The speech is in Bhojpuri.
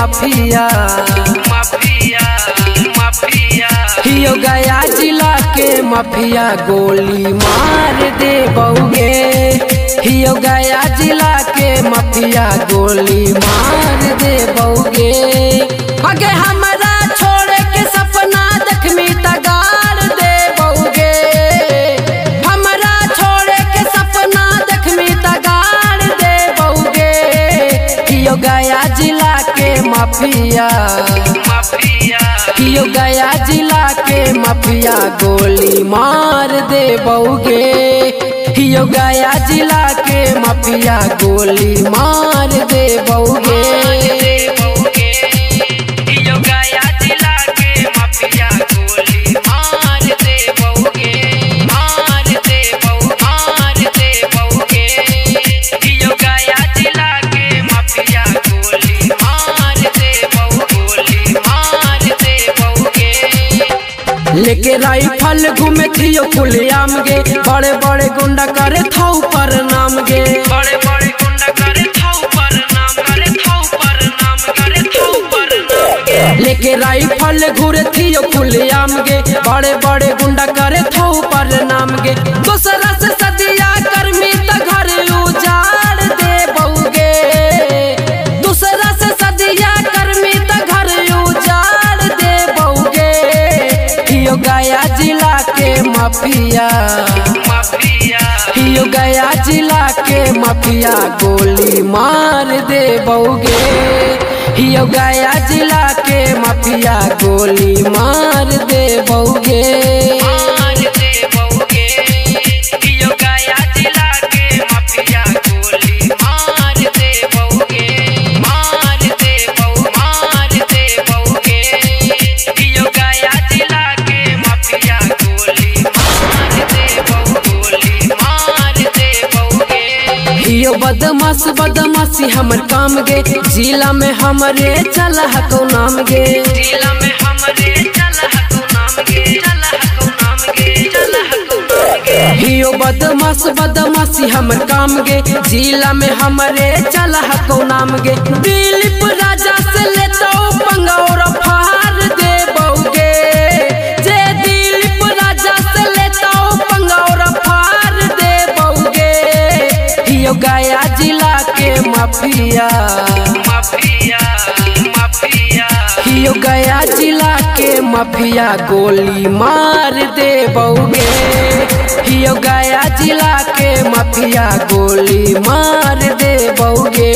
माफिया हियो गया जिला के माफिया गोली मार दे बउगे। हियो गया जिला के माफिया गोली मार दे बउगे। आगे हमारा छोड़ के सपना देखमी तगाड़ दे बउगे। हमारा छोड़ के सपना देखमी तगाड़ दे बउगे। हियो गया जिला के माफिया हियो गया जिला के माफिया गोली मार दे बउगे। हियो गया जिला के माफिया गोली मार दे बउगे। हियो गया जिला के माफिया गोली मार दे बउगे। मार दे बउगे। हियो गया जिला के माफिया गोली मार दे बउगे। लेके राइफल घूमे थियो खुलेआम गे। बड़े बड़े गुंडा करे थौ पर नाम गे। बड़े बड़े गुंडा करे थौ पर नाम गे। लेके राइफल घूरे थियो खुलेआम गे। बड़े बड़े गुंडा करे थौ पर नाम गे। दूसरा से सदिया कर्मी त घर उजाड़ दे बउगे। दूसरा से सदिया कर्मी त घर उजाड़ दे बउगे। हियो गया जिला के माफिया हियो गया जिला के माफिया गोली मार दे बउगे। हियो गया जिला के माफिया गोली मार दे बउगे। हियो गया जिला के माफिया गोली मार दे बउगे। मार दे बउगे। हियो गया जिला के माफिया गोली मार दे बउगे। हियो बदमाशी हमर काम गे। जिला में हमरे चला हको नाम गे। जिला में हमरे चला हको नाम गे। हियो बदमाशी हमर काम गे। जिला में हमरे चला हको नाम गे। दिलीप राजा से लेतो पंगौर फार दे बउगे। जे दिलीप राजा से लेतो पंगौर फार दे बउगे। हियो गया जिला के माफिया हियो गया जिला के माफिया गोली मार दे बउगे। हियो गया जिला के माफिया गोली मार दे बउगे।